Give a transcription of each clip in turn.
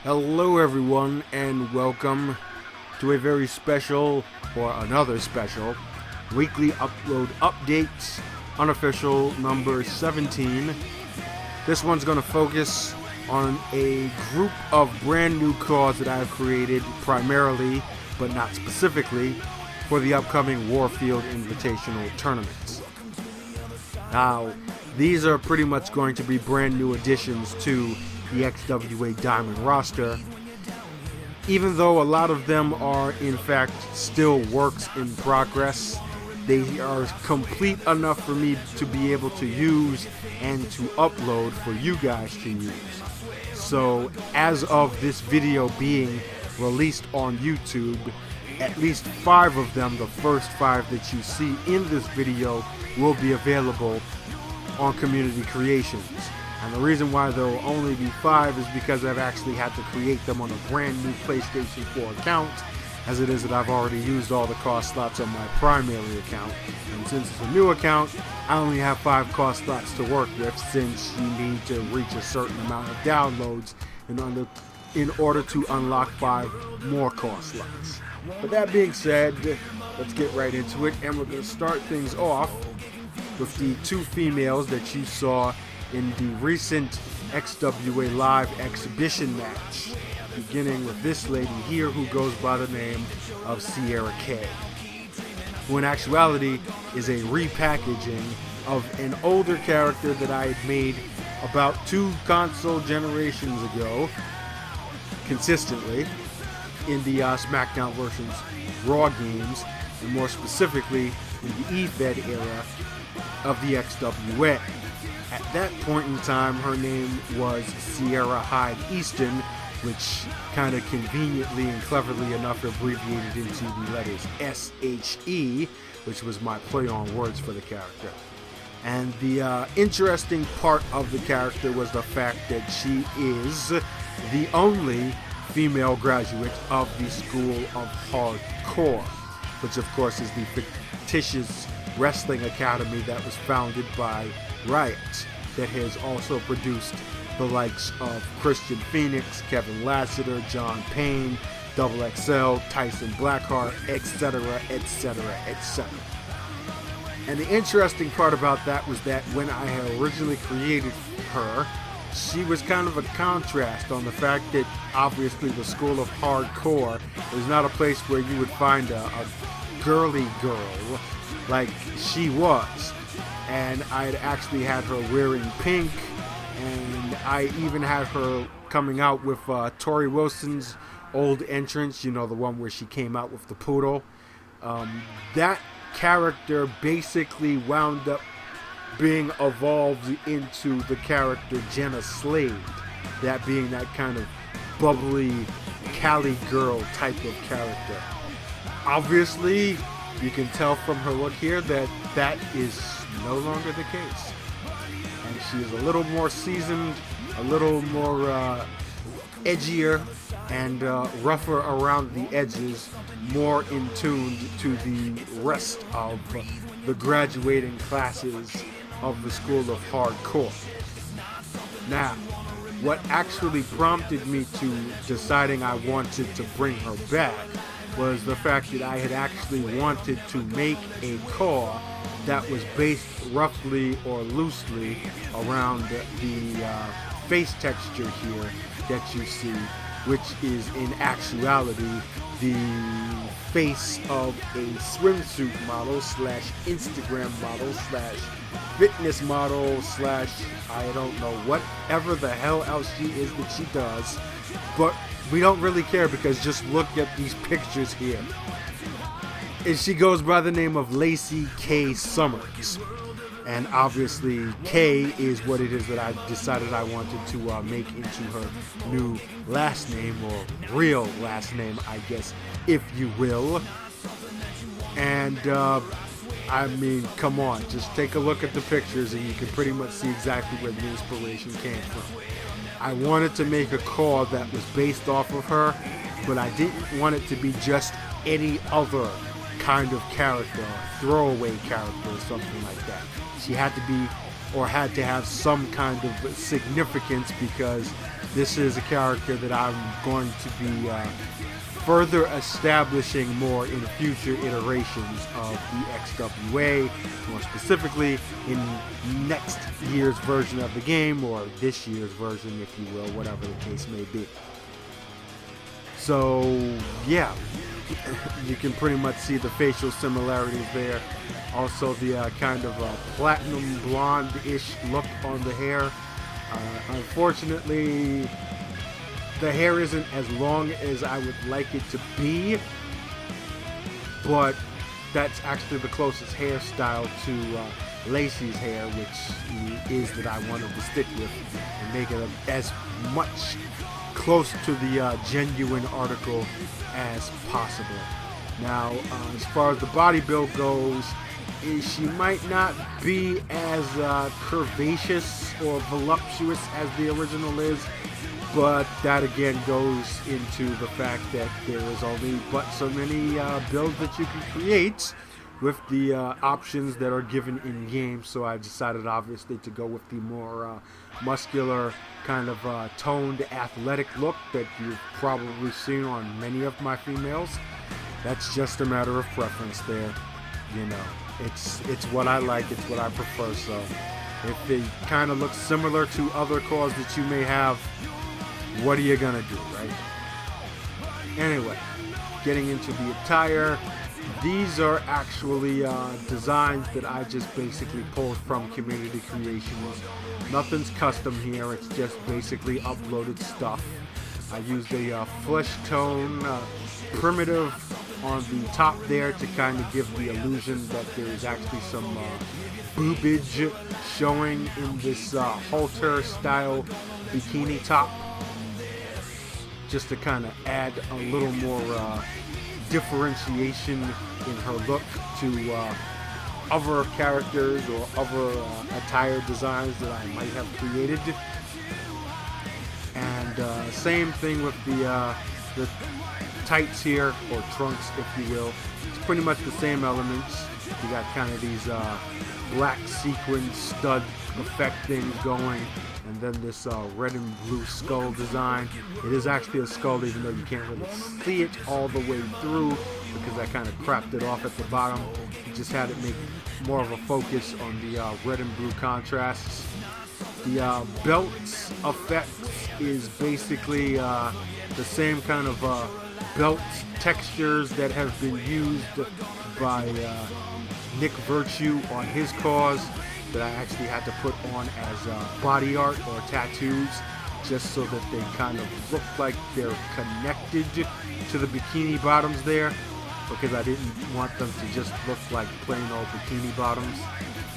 Hello everyone and welcome to a very special, or another special, weekly upload updates, unofficial number 17. This one's going to focus on a group of brand new CAWS that I've created primarily, but not specifically, for the upcoming Warfield Invitational tournaments. Now, these are pretty much going to be brand new additions to the XWA Diamond roster, even though a lot of them are in fact still works in progress. They are complete enough for me to be able to use and to upload for you guys to use. So as of this video being released on YouTube, at least 5 of them, the first 5 that you see in this video, will be available on Community Creations. And the reason why there will only be 5 is because I've actually had to create them on a brand new PlayStation 4 account, as it is that I've already used all the CAWS slots on my primary account. And since it's a new account, I only have 5 CAWS slots to work with, since you need to reach a certain amount of downloads in order to unlock 5 more CAWS slots. But that being said, let's get right into it, and we're going to start things off with the 2 females that you saw in the recent XWA Live exhibition match, beginning with this lady here who goes by the name of Sierra K, who in actuality is a repackaging of an older character that I had made about 2 console generations ago, consistently, in the SmackDown versus Raw games, and more specifically in the EFED era of the XWA. At that point in time, her name was Sierra Hyde Easton, which kind of conveniently and cleverly enough abbreviated into the letters SHE, which was my play on words for the character. And the interesting part of the character was the fact that she is the only female graduate of the School of Hardcore, which of course is the fictitious wrestling academy that was founded by Riot, that has also produced the likes of Christian Phoenix, Kevin Lassiter, John Payne, Double XL, Tyson Blackheart, etc., etc., etc. And the interesting part about that was that when I had originally created her, she was kind of a contrast on the fact that obviously the School of Hardcore is not a place where you would find a girly girl like she was. And I had actually had her wearing pink, and I even had her coming out with Tori Wilson's old entrance, you know, the one where she came out with the poodle. That character basically wound up being evolved into the character Jenna Slade, that being that kind of bubbly Cali girl type of character. Obviously, you can tell from her look here that that is no longer the case. And she is a little more seasoned, a little more edgier, and rougher around the edges, more in tune to the rest of the graduating classes of the School of Hardcore. Now, what actually prompted me to deciding I wanted to bring her back was the fact that I had actually wanted to make a core that was based roughly or loosely around the face texture here that you see, which is in actuality the face of a swimsuit model slash Instagram model slash fitness model slash I don't know whatever the hell else she is that she does, but we don't really care because just look at these pictures here. And she goes by the name of Lacey K. Summers. And obviously K is what it is that I decided I wanted to make into her new last name, or real last name, I guess, if you will. And I mean, come on, just take a look at the pictures and you can pretty much see exactly where the inspiration came from. I wanted to make a call that was based off of her, but I didn't want it to be just any other kind of character, throwaway character or something like that. She had to be or had to have some kind of significance, because this is a character that I'm going to be further establishing more in future iterations of the XWA, more specifically in next year's version of the game, or this year's version, if you will, whatever the case may be. So yeah, you can pretty much see the facial similarities there. Also the kind of platinum blonde-ish look on the hair. Unfortunately, the hair isn't as long as I would like it to be, but that's actually the closest hairstyle to Lacey's hair, which is that I wanted to stick with and make it as much close to the genuine article as possible. Now, as far as the body build goes, she might not be as curvaceous or voluptuous as the original is, but that again goes into the fact that there is only but so many builds that you can create with the options that are given in game. So I decided obviously to go with the more muscular, kind of toned athletic look that you've probably seen on many of my females. That's just a matter of preference there, you know. It's what I like, it's what I prefer. So if it kind of looks similar to other CAWS that you may have, what are you gonna do, right? Anyway, getting into the attire, these are actually designs that I just basically pulled from community creations. Nothing's custom here, it's just basically uploaded stuff. I used a flesh tone primitive on the top there to kind of give the illusion that there is actually some boobage showing in this halter style bikini top, just to kind of add a little more differentiation in her look to other characters or other attire designs that I might have created. And same thing with the tights here, or trunks if you will. It's pretty much the same elements. You got kind of these black sequin stud effect things going, and then this red and blue skull design. It is actually a skull, even though you can't really see it all the way through because I kind of cropped it off at the bottom. Just had it make more of a focus on the red and blue contrasts. The belt effect is basically the same kind of belt textures that have been used by Nick Virtue on his CAWS, that I actually had to put on as body art or tattoos, just so that they kind of look like they're connected to the bikini bottoms there, because I didn't want them to just look like plain old bikini bottoms.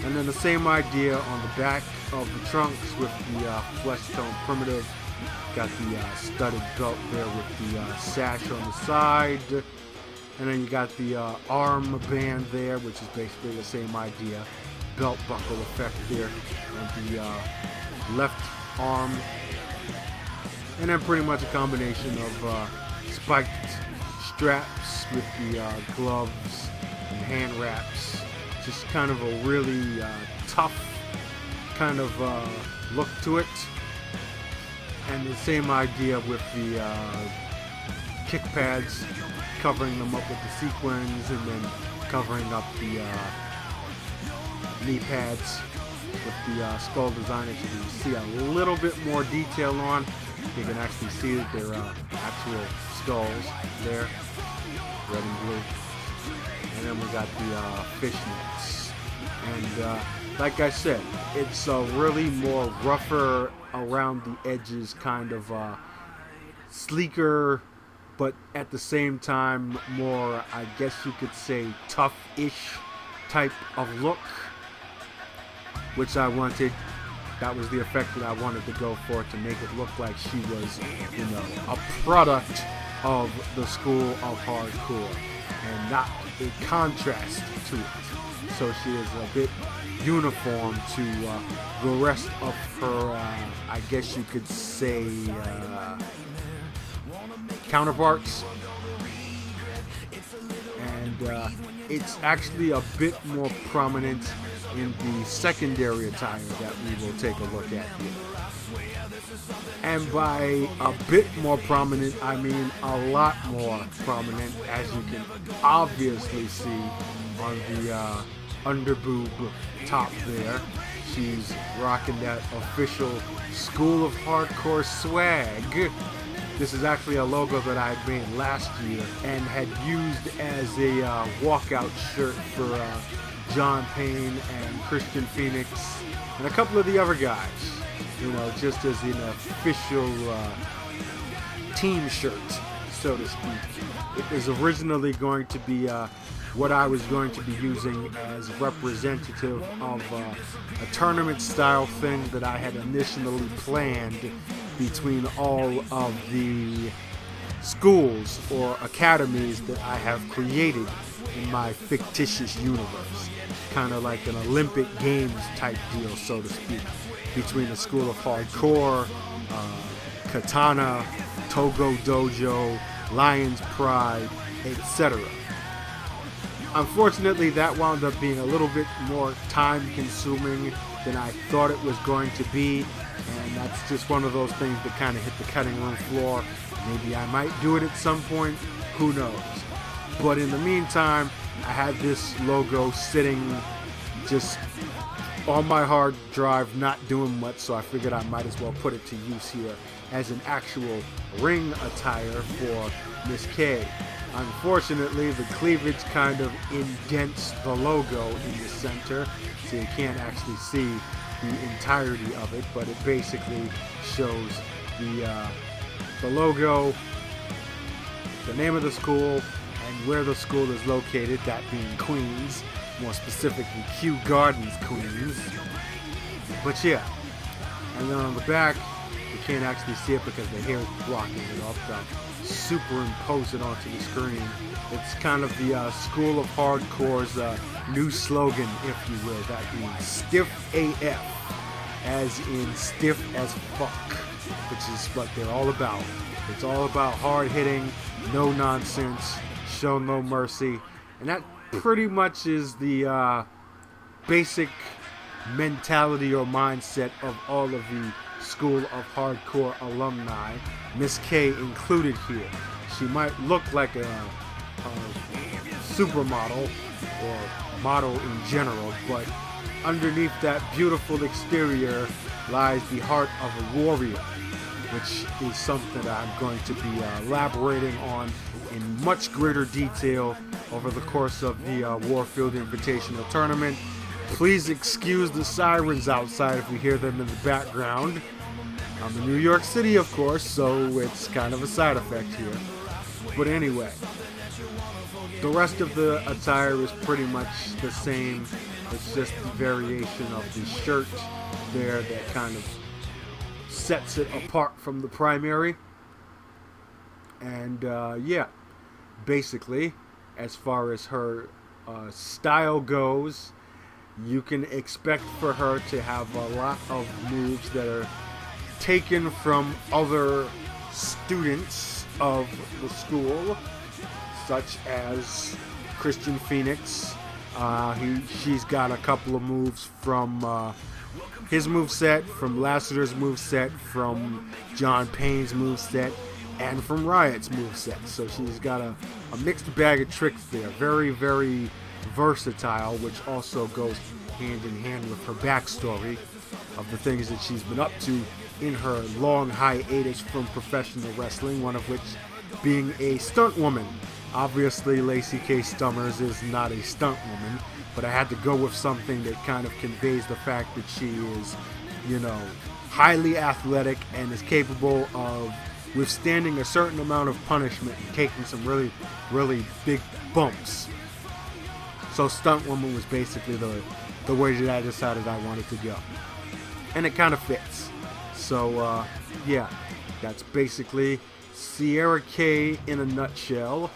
And then the same idea on the back of the trunks with the flesh tone primitive. Got the studded belt there with the sash on the side. And then you got the arm band there, which is basically the same idea. Belt buckle effect there on the left arm. And then pretty much a combination of spiked straps with the gloves and hand wraps. Just kind of a really tough kind of look to it. And the same idea with the kick pads, covering them up with the sequins, and then covering up the knee pads with the skull design that you can see a little bit more detail on. You can actually see that they're actual skulls there, red and blue. And then we got the fishnets. And like I said, it's a really more rougher around the edges, kind of sleeker, but at the same time more, I guess you could say, tough-ish type of look, which I wanted. That was the effect that I wanted to go for, to make it look like she was, you know, a product of the school of hardcore and not a contrast to it. So she is a bit uniform to the rest of her, I guess you could say, counterparts. And it's actually a bit more prominent in the secondary attire that we will take a look at here. And by a bit more prominent, I mean a lot more prominent, as you can obviously see on the underboob top there. She's rocking that official School of Hardcore swag. This is actually a logo that I had made last year and had used as a walkout shirt for John Payne and Christian Phoenix and a couple of the other guys. You know, just as an official team shirt, so to speak. It was originally going to be what I was going to be using as representative of a tournament style thing that I had initially planned between all of the schools or academies that I have created in my fictitious universe. Kind of like an Olympic Games type deal, so to speak, between the School of Hardcore, Katana, Togo Dojo, Lion's Pride, etc. Unfortunately, that wound up being a little bit more time consuming than I thought it was going to be, and that's just one of those things that kind of hit the cutting room floor. Maybe I might do it at some point, who knows. But in the meantime, I had this logo sitting just on my hard drive, not doing much, so I figured I might as well put it to use here as an actual ring attire for Miss K. Unfortunately, the cleavage kind of indents the logo in the center, so you can't actually see the entirety of it, but it basically shows the logo, the name of the school, and where the school is located, that being Queens, more specifically Kew Gardens, Queens. But yeah, and then on the back, you can't actually see it because the hair is blocking it off. Superimpose it onto the screen. It's kind of the School of Hardcore's new slogan, if you will, that being Stiff AF, as in stiff as fuck, which is what they're all about. It's all about hard hitting, no nonsense, show no mercy, and that pretty much is the basic mentality or mindset of all of the School of Hardcore alumni, Miss K included here. She might look like a supermodel or model in general, but underneath that beautiful exterior lies the heart of a warrior, which is something that I'm going to be elaborating on in much greater detail over the course of the Warfield Invitational Tournament. Please excuse the sirens outside if you hear them in the background. I'm in New York City, of course, so it's kind of a side effect here. But anyway, the rest of the attire is pretty much the same. It's just the variation of the shirt there that kind of sets it apart from the primary. And yeah, basically, as far as her style goes, you can expect for her to have a lot of moves that are taken from other students of the school, such as Christian Phoenix. She's got a couple of moves from his moveset, from Lassiter's moveset, from John Payne's moveset, and from Riot's moveset. So she's got a mixed bag of tricks there. Very, very versatile, which also goes hand in hand with her backstory of the things that she's been up to in her long hiatus from professional wrestling, one of which being a stunt woman. Obviously, Lacey K. Stummers is not a stunt woman, but I had to go with something that kind of conveys the fact that she is, you know, highly athletic and is capable of withstanding a certain amount of punishment and taking some really, really big bumps. So stunt woman was basically the way that I decided I wanted to go. And it kind of fits. So, yeah, that's basically Sierra K in a nutshell.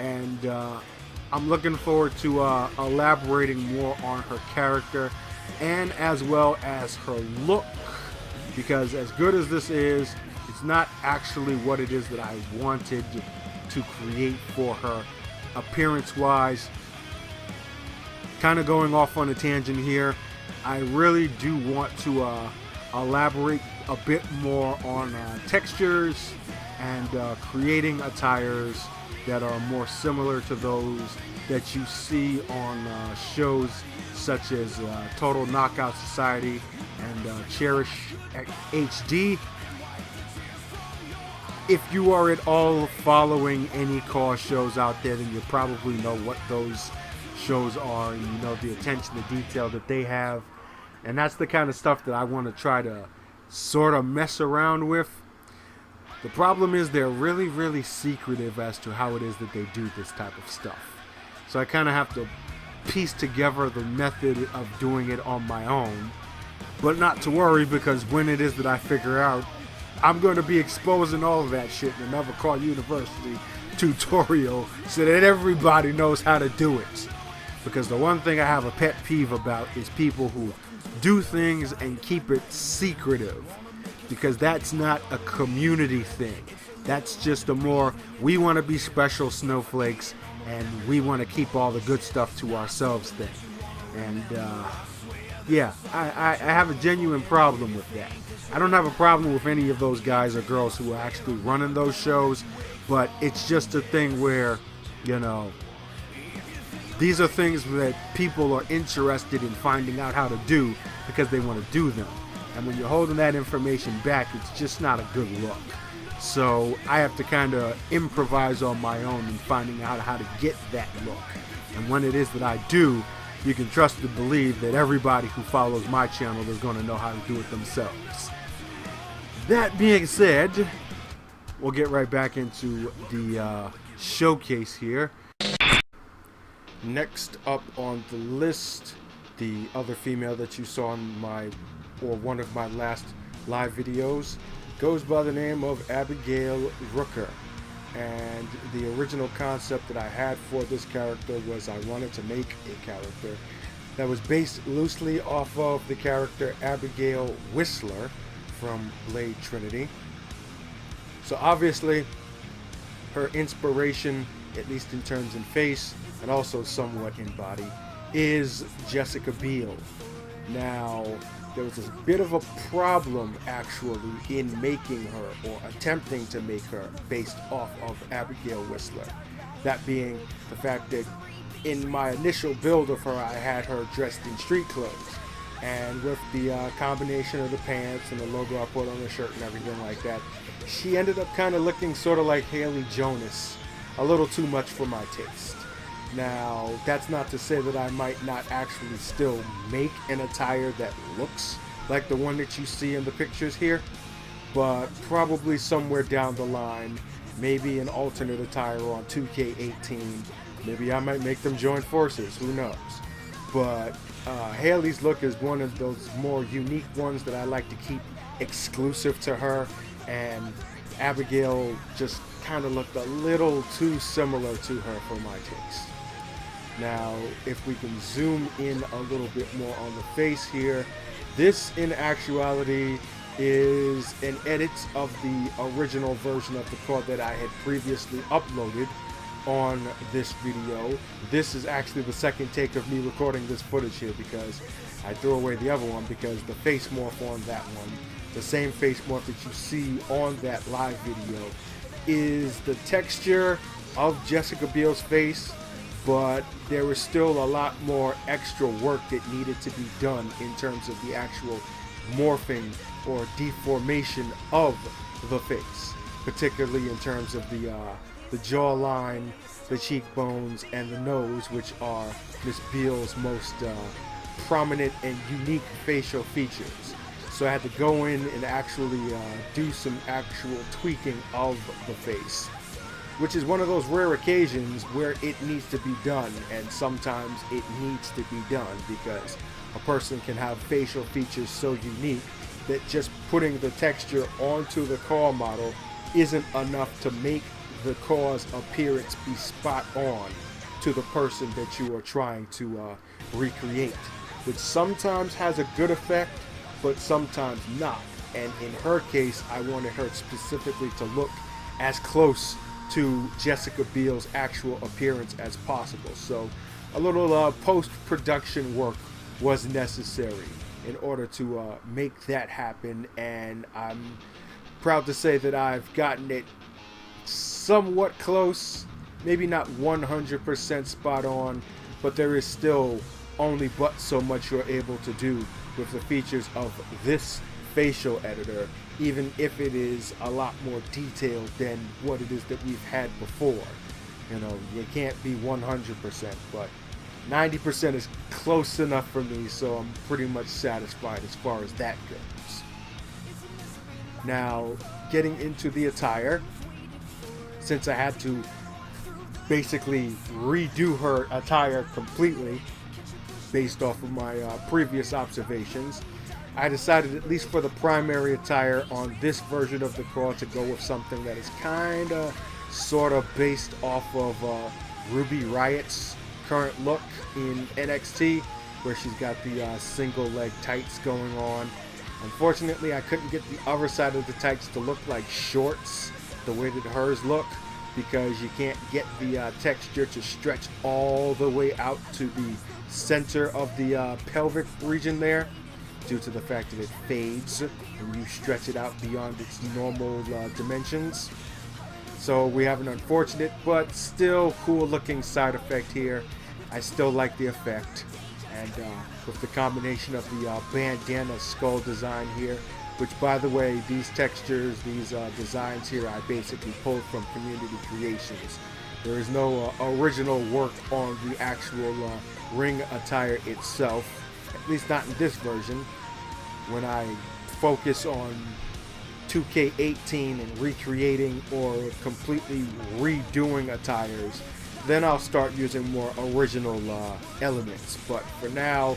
And I'm looking forward to elaborating more on her character and as well as her look. Because as good as this is, it's not actually what it is that I wanted to create for her appearance-wise. kind of going off on a tangent here, I really do want to elaborate a bit more on textures and creating attires that are more similar to those that you see on shows such as Total Knockout Society and Cherish HD. If you are at all following any CAWS shows out there, then you probably know what those shows are, and you know the attention to detail that they have. And that's the kind of stuff that I want to try to sort of mess around with. The problem is they're really, really secretive as to how it is that they do this type of stuff. So I kind of have to piece together the method of doing it on my own. But not to worry, because when it is that I figure out, I'm going to be exposing all of that shit in another CAWS University tutorial so that everybody knows how to do it. Because the one thing I have a pet peeve about is people who do things and keep it secretive. Because that's not a community thing. That's just a more, we want to be special snowflakes and we want to keep all the good stuff to ourselves thing. And yeah, I have a genuine problem with that. I don't have a problem with any of those guys or girls who are actually running those shows, but it's just a thing where, you know, these are things that people are interested in finding out how to do because they want to do them. And when you're holding that information back, it's just not a good look. So I have to kind of improvise on my own in finding out how to get that look. And when it is that I do, you can trust and believe that everybody who follows my channel is going to know how to do it themselves. That being said, we'll get right back into the showcase here. Next up on the list, the other female that you saw in one of my last live videos goes by the name of Abigail Rooker. And the original concept that I had for this character was I wanted to make a character that was based loosely off of the character Abigail Whistler from Blade Trinity. So obviously her inspiration, at least in terms in face and also somewhat in body, is Jessica Biel. Now, there was a bit of a problem actually in making her, or attempting to make her, based off of Abigail Whistler. That being the fact that in my initial build of her, I had her dressed in street clothes. And with the combination of the pants and the logo I put on the shirt and everything like that, she ended up kind of looking sort of like Haley Jonas, a little too much for my taste. Now, that's not to say that I might not actually still make an attire that looks like the one that you see in the pictures here, but probably somewhere down the line, maybe an alternate attire on 2K18. Maybe I might make them join forces, who knows. But Haley's look is one of those more unique ones that I like to keep exclusive to her, and Abigail just kind of looked a little too similar to her for my taste. Now, if we can zoom in a little bit more on the face here, this in actuality is an edit of the original version of the card that I had previously uploaded on this video. This is actually the second take of me recording this footage here because I threw away the other one because the face morph on that one, the same face morph that you see on that live video, is the texture of Jessica Biel's face, but there was still a lot more extra work that needed to be done in terms of the actual morphing or deformation of the face, particularly in terms of the jawline, the cheekbones, and the nose, which are Miss Biel's most prominent and unique facial features. So I had to go in and actually do some actual tweaking of the face, which is one of those rare occasions where it needs to be done, and sometimes it needs to be done because a person can have facial features so unique that just putting the texture onto the car model isn't enough to make the car's appearance be spot on to the person that you are trying to recreate, which sometimes has a good effect, but sometimes not. And in her case, I wanted her specifically to look as close to Jessica Biel's actual appearance as possible. So a little post-production work was necessary in order to make that happen, and I'm proud to say that I've gotten it somewhat close, maybe not 100% spot on, but there is still only but so much you're able to do with the features of this facial editor, even if it is a lot more detailed than what it is that we've had before. You know, you can't be 100%, but 90% is close enough for me, so I'm pretty much satisfied as far as that goes. Now, getting into the attire, since I had to basically redo her attire completely based off of my previous observations, I decided, at least for the primary attire on this version of the CAWS, to go with something that is kind of sort of based off of Ruby Riot's current look in NXT, where she's got the single leg tights going on. Unfortunately, I couldn't get the other side of the tights to look like shorts the way that hers look, because you can't get the texture to stretch all the way out to the center of the pelvic region there, due to the fact that it fades when you stretch it out beyond its normal dimensions. So we have an unfortunate but still cool looking side effect here. I still like the effect, and with the combination of the bandana skull design here, which, by the way, these textures, these designs here, I basically pulled from community creations. There is no original work on the actual ring attire itself, at least not in this version. When I focus on 2K18 and recreating or completely redoing attires, then I'll start using more original elements. But for now,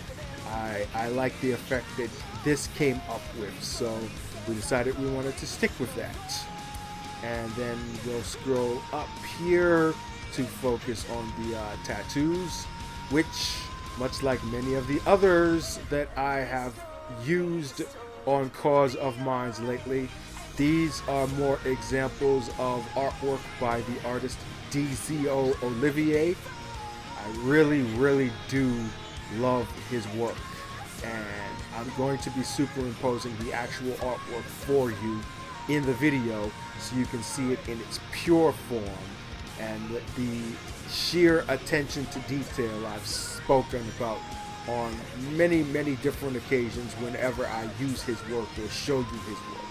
I like the effect that this came up with, so we decided we wanted to stick with that. And then we'll scroll up here to focus on the tattoos, which, much like many of the others that I have used on CAWS of mine lately, these are more examples of artwork by the artist DZO Olivier. I really do love his work, and I'm going to be superimposing the actual artwork for you in the video so you can see it in its pure form, and the sheer attention to detail I've spoken about on many different occasions whenever I use his work or show you his work.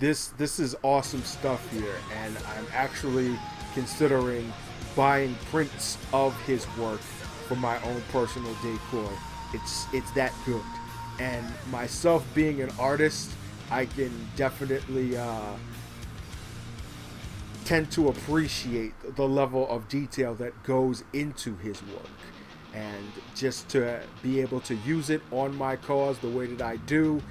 This is awesome stuff here, and I'm actually considering buying prints of his work for my own personal decor. It's that good. And myself being an artist, I can definitely tend to appreciate the level of detail that goes into his work. And just to be able to use it on my CAWS the way that I do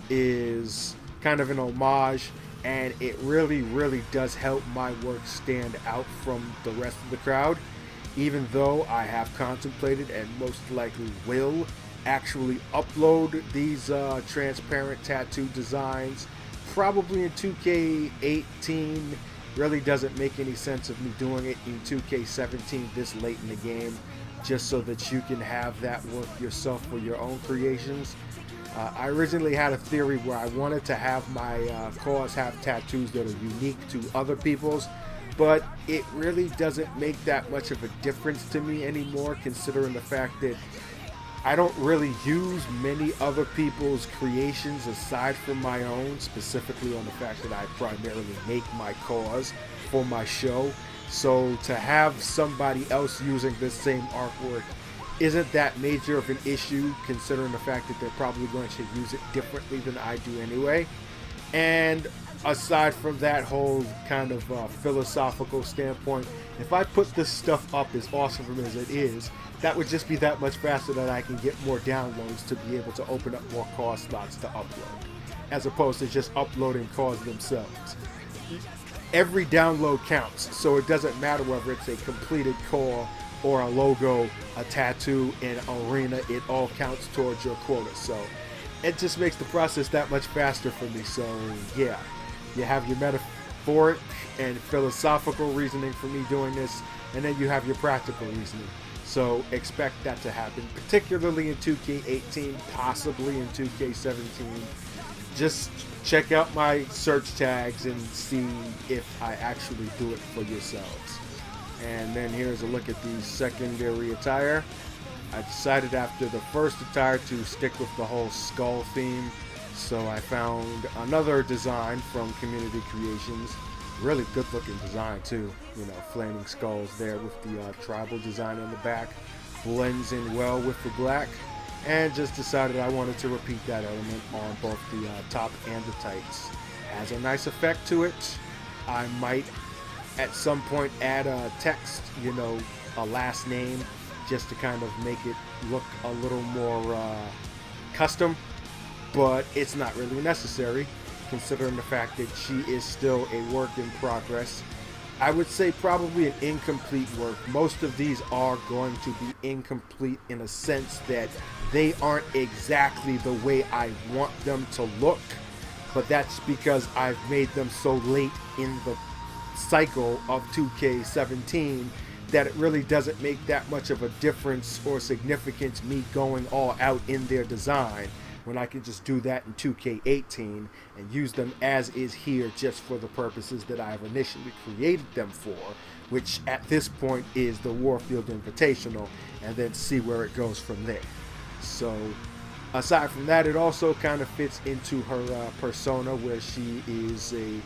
is kind of an homage, and it really does help my work stand out from the rest of the crowd, even though I have contemplated and most likely will actually upload these transparent tattoo designs probably in 2K18. Really doesn't make any sense of me doing it in 2K17 this late in the game, just so that you can have that work yourself for your own creations. I originally had a theory where I wanted to have my CAWS have tattoos that are unique to other people's, but it really doesn't make that much of a difference to me anymore, considering the fact that I don't really use many other people's creations aside from my own, specifically on the fact that I primarily make my CAWS for my show. So to have somebody else using this same artwork isn't that major of an issue, considering the fact that they're probably going to use it differently than I do anyway. And aside from that whole kind of philosophical standpoint, if I put this stuff up, as awesome as it is, that would just be that much faster that I can get more downloads to be able to open up more CAWS slots to upload, as opposed to just uploading CAWS themselves. Every download counts, so it doesn't matter whether it's a completed core or a logo, a tattoo, an arena, it all counts towards your quota. So it just makes the process that much faster for me. So yeah, you have your metaphoric and philosophical reasoning for me doing this, and then you have your practical reasoning. So expect that to happen, particularly in 2K18, possibly in 2K17. Just check out my search tags and see if I actually do it for yourselves. And then here's a look at the secondary attire. I decided after the first attire to stick with the whole skull theme, so I found another design from Community Creations. Really good looking design too, you know, flaming skulls there with the tribal design on the back. Blends in well with the black, and just decided I wanted to repeat that element on both the top and the tights. Has a nice effect to it. I might at some point add a text, you know, a last name, just to kind of make it look a little more custom, but it's not really necessary considering the fact that she is still a work in progress. I would say probably an incomplete work. Most of these are going to be incomplete in a sense that they aren't exactly the way I want them to look, but that's because I've made them so late in the cycle of 2K17 that it really doesn't make that much of a difference or significance me going all out in their design, when I can just do that in 2K18 and use them as is here just for the purposes that I've initially created them for, which at this point is the Warfield Invitational, and then see where it goes from there. So aside from that, it also kind of fits into her persona, where she is a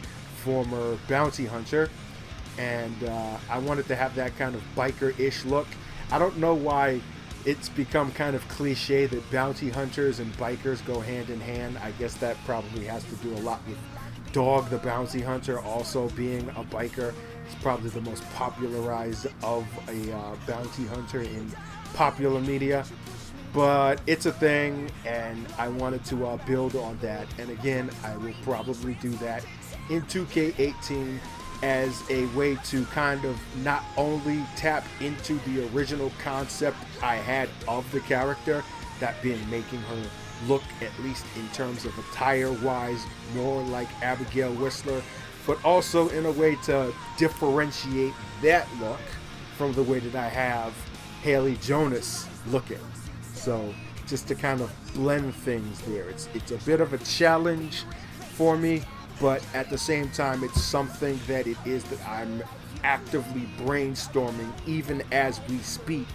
former bounty hunter, and I wanted to have that kind of biker-ish look. I don't know why it's become kind of cliche that bounty hunters and bikers go hand in hand. I guess that probably has to do a lot with Dog the Bounty Hunter also being a biker. It's probably the most popularized of a bounty hunter in popular media. But it's a thing, and I wanted to build on that. And again, I will probably do that in 2K18 as a way to kind of not only tap into the original concept I had of the character, that being making her look, at least in terms of attire wise, more like Abigail Whistler, but also in a way to differentiate that look from the way that I have Haley Jonas looking. So just to kind of blend things there. It's a bit of a challenge for me, but at the same time, it's something that it is that I'm actively brainstorming even as we speak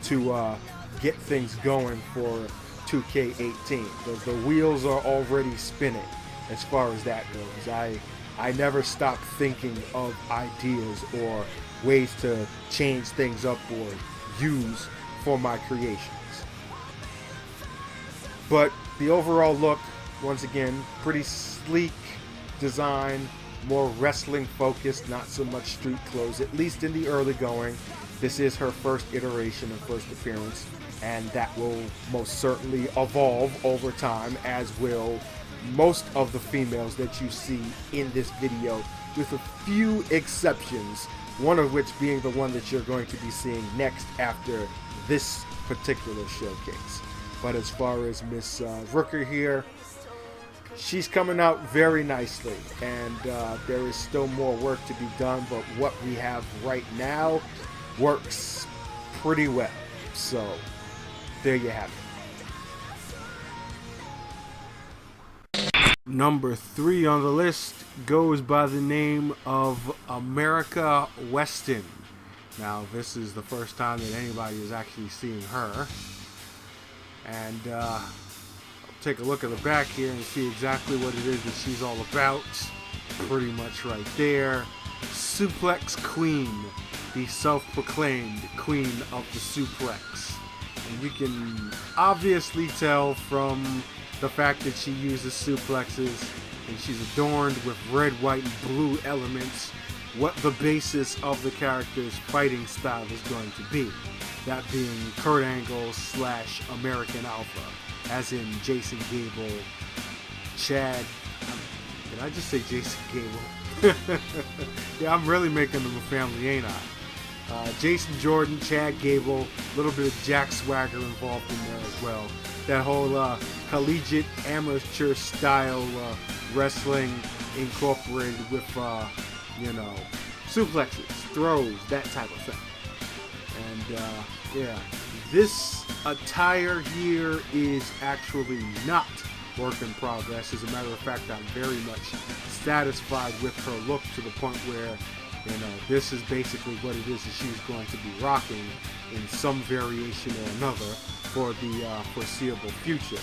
to get things going for 2K18. The wheels are already spinning as far as that goes. I never stop thinking of ideas or ways to change things up or use for my creations. But the overall look, once again, pretty sleek design, more wrestling focused, not so much street clothes, at least in the early going. This is her first iteration and first appearance, and that will most certainly evolve over time, as will most of the females that you see in this video, with a few exceptions, one of which being the one that you're going to be seeing next after this particular showcase. But as far as Miss Rooker here, she's coming out very nicely, and there is still more work to be done, but what we have right now works pretty well. So there you have it. Number 3 on the list goes by the name of America Weston. Now, this is the first time that anybody is actually seeing her. And take a look at the back here and see exactly what it is that she's all about. Pretty much right there. Suplex Queen, the self-proclaimed queen of the suplex. And you can obviously tell from the fact that she uses suplexes and she's adorned with red, white, and blue elements what the basis of the character's fighting style is going to be. That being Kurt Angle / American Alpha, as in Jason Gable, Chad. Did I just say Jason Gable? Yeah, I'm really making them a family, ain't I? Jason Jordan, Chad Gable, a little bit of Jack Swagger involved in there as well. That whole collegiate amateur style wrestling incorporated with, you know, suplexes, throws, that type of thing. And yeah, this attire here is actually not work in progress. As a matter of fact, I'm very much satisfied with her look, to the point where, you know, this is basically what it is that she's going to be rocking in some variation or another for the foreseeable future.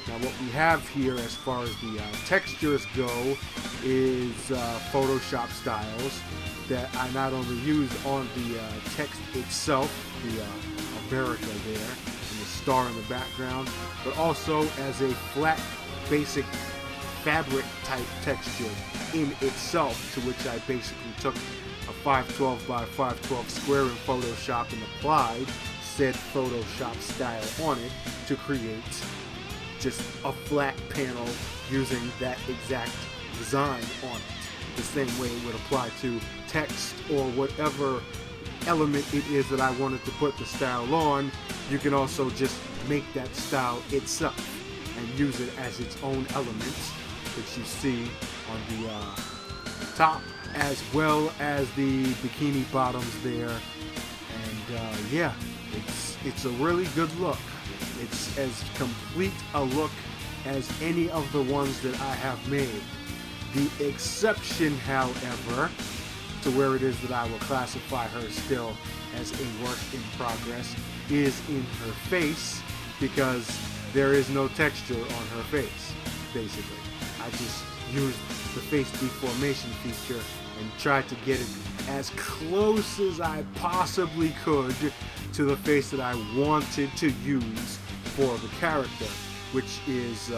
Now, what we have here as far as the textures go is Photoshop styles that I not only use on the text itself, the America there, and the star in the background, but also as a flat, basic fabric type texture in itself, to which I basically took a 512 by 512 square in Photoshop and applied said Photoshop style on it to create just a flat panel using that exact design on it. The same way it would apply to text or whatever element it is that I wanted to put the style on. You can also just make that style itself and use it as its own elements, which you see on the top, as well as the bikini bottoms there. And yeah, it's a really good look. It's as complete a look as any of the ones that I have made. The exception, however, to where it is that I will classify her still as a work in progress, is in her face, because there is no texture on her face, basically. I just used the face deformation feature and tried to get it as close as I possibly could to the face that I wanted to use for the character, which is,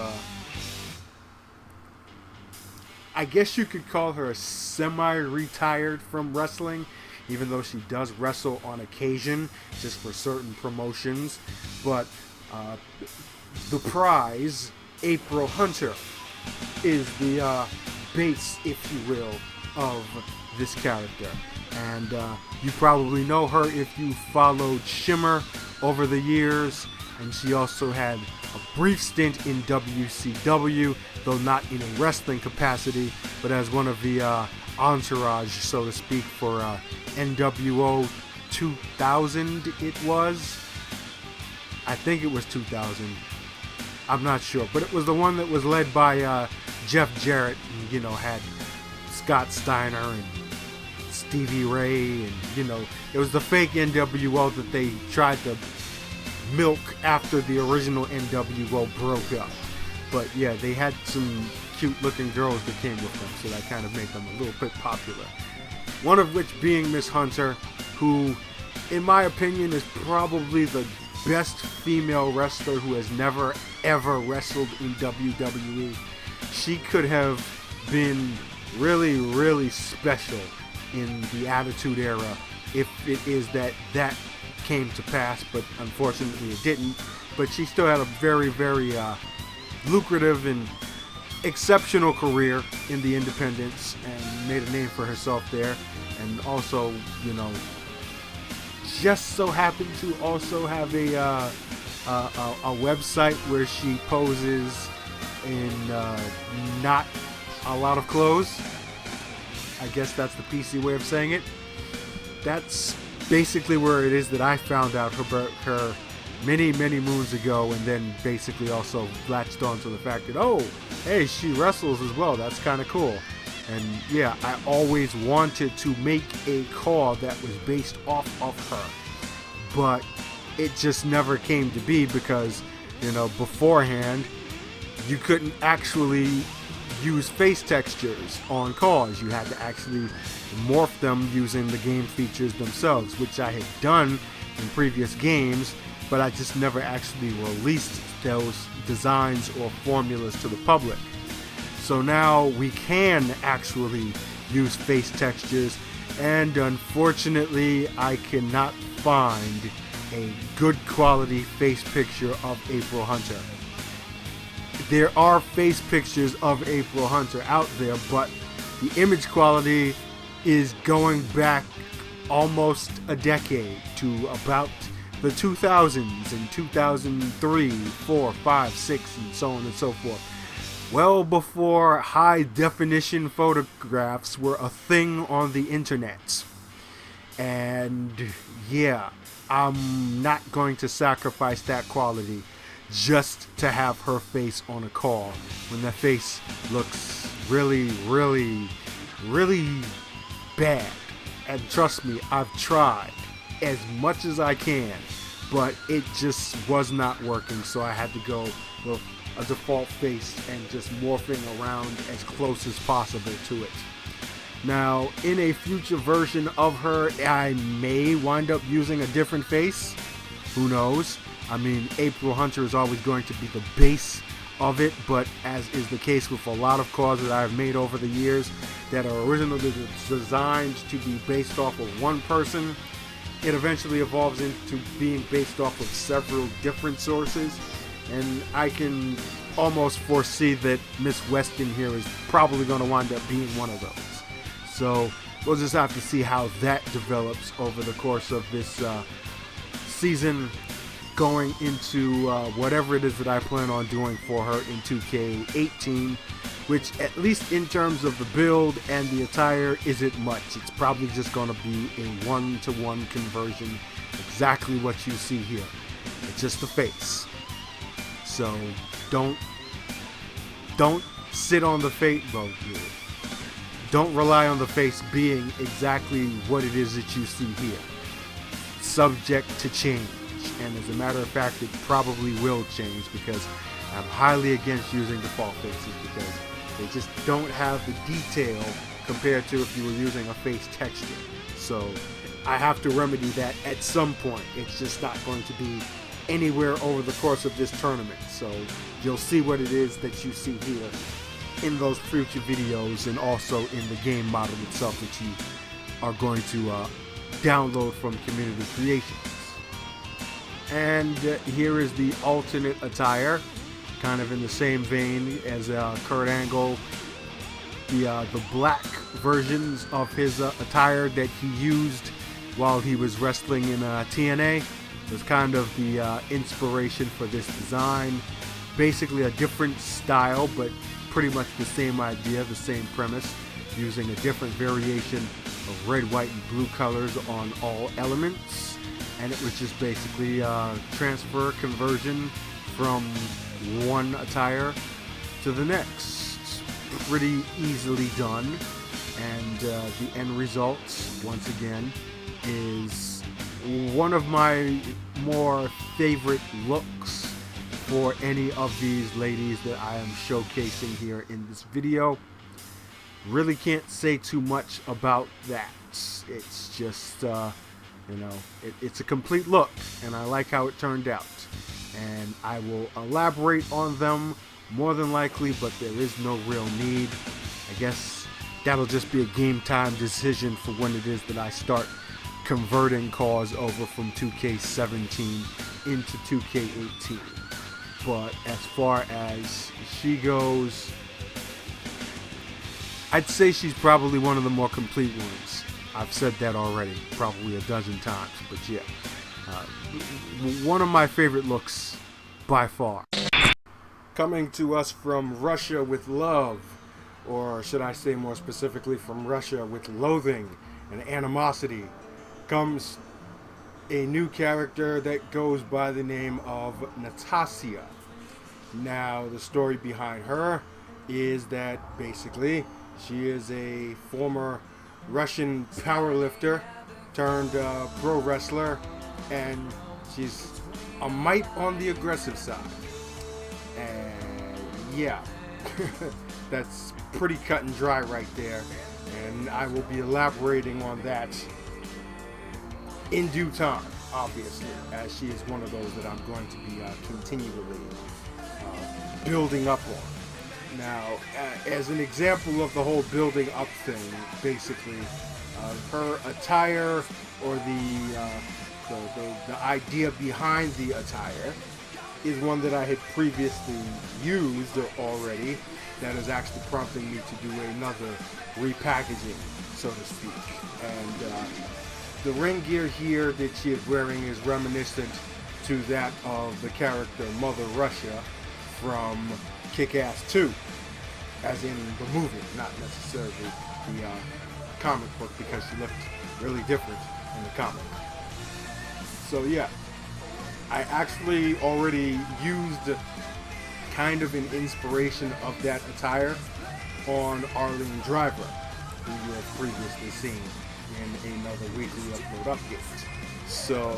I guess you could call her semi-retired from wrestling, even though she does wrestle on occasion, just for certain promotions. But the prize, April Hunter, is the base, if you will, of this character. And you probably know her if you followed Shimmer over the years, and she also had a brief stint in WCW, though not in a wrestling capacity, but as one of the entourage, so to speak, for NWO 2000 it was. I think it was 2000. I'm not sure, but it was the one that was led by Jeff Jarrett, and, you know, had Scott Steiner and Stevie Ray, and, you know, it was the fake NWO that they tried to milk after the original NWO broke up. But yeah, they had some cute looking girls that came with them, so that kind of made them a little bit popular. One of which being Miss Hunter, who, in my opinion, is probably the best female wrestler who has never ever wrestled in WWE. She could have been really, really special in the Attitude Era if it is that came to pass, but unfortunately it didn't. But she still had a very, very lucrative and exceptional career in the independents, and made a name for herself there. And also, you know, just so happened to also have a website where she poses in not a lot of clothes. I guess that's the PC way of saying it. That's basically where it is that I found out her many, many moons ago, and then basically also latched on to the fact that, oh, hey, she wrestles as well. That's kind of cool. And yeah, I always wanted to make a call that was based off of her, but it just never came to be because, you know, beforehand, you couldn't actually use face textures on CAWS. You had to actually morph them using the game features themselves, which I had done in previous games, but I just never actually released those designs or formulas to the public. So now we can actually use face textures, and unfortunately I cannot find a good quality face picture of April Hunter. There are face pictures of April Hunter out there, but the image quality is going back almost a decade to about the 2000s and 2003, 4, 5, 6, and so on and so forth. Well before high definition photographs were a thing on the internet. And yeah, I'm not going to sacrifice that quality just to have her face on a call when the face looks really, really, really bad. And trust me, I've tried as much as I can, but it just was not working, so I had to go with a default face and just morphing around as close as possible to it. Now, in a future version of her, I may wind up using a different face. Who knows? I mean, April Hunter is always going to be the base of it, but as is the case with a lot of CAWS that I've made over the years that are originally designed to be based off of one person, it eventually evolves into being based off of several different sources, and I can almost foresee that Miss Weston here is probably going to wind up being one of those. So we'll just have to see how that develops over the course of this season, going into whatever it is that I plan on doing for her in 2K18, which, at least in terms of the build and the attire, isn't much. It's probably just going to be a one-to-one conversion, exactly what you see here. It's just the face. So don't sit on the face. Well, don't rely on the face being exactly what it is that you see here. Subject to change. And as a matter of fact, it probably will change, because I'm highly against using default faces because they just don't have the detail compared to if you were using a face texture. So I have to remedy that at some point. It's just not going to be anywhere over the course of this tournament. So you'll see what it is that you see here in those future videos, and also in the game model itself that you are going to download from Community Creations. And here is the alternate attire, kind of in the same vein as Kurt Angle. The black versions of his attire that he used while he was wrestling in TNA was kind of the inspiration for this design. Basically a different style, but pretty much the same idea, the same premise, using a different variation of red, white, and blue colors on all elements. And it was just basically transfer conversion from one attire to the next. Pretty easily done. And the end result, once again, is one of my more favorite looks for any of these ladies that I am showcasing here in this video. Really can't say too much about that. It's just it's a complete look, and I like how it turned out. And I will elaborate on them more than likely, but there is no real need. I guess that'll just be a game time decision for when it is that I start converting CAWS over from 2K17 into 2K18. But as far as she goes, I'd say she's probably one of the more complete ones. I've said that already, probably a dozen times, but yeah. One of my favorite looks by far. Coming to us from Russia with love, or should I say more specifically from Russia with loathing and animosity, comes a new character that goes by the name of Natasha. Now, the story behind her is that basically she is a former Russian powerlifter turned pro wrestler, and she's a mite on the aggressive side. And yeah, that's pretty cut and dry right there, and I will be elaborating on that in due time, obviously, as she is one of those that I'm going to be continually building up on. Now, as an example of the whole building up thing, basically, her attire, or the idea behind the attire, is one that I had previously used already, that is actually prompting me to do another repackaging, so to speak. And the ring gear here that she is wearing is reminiscent to that of the character Mother Russia from Kick-Ass 2, as in the movie, not necessarily the comic book, because she looked really different in the comic. So yeah, I actually already used kind of an inspiration of that attire on Arlene Driver, who you have previously seen in another weekly upload update. So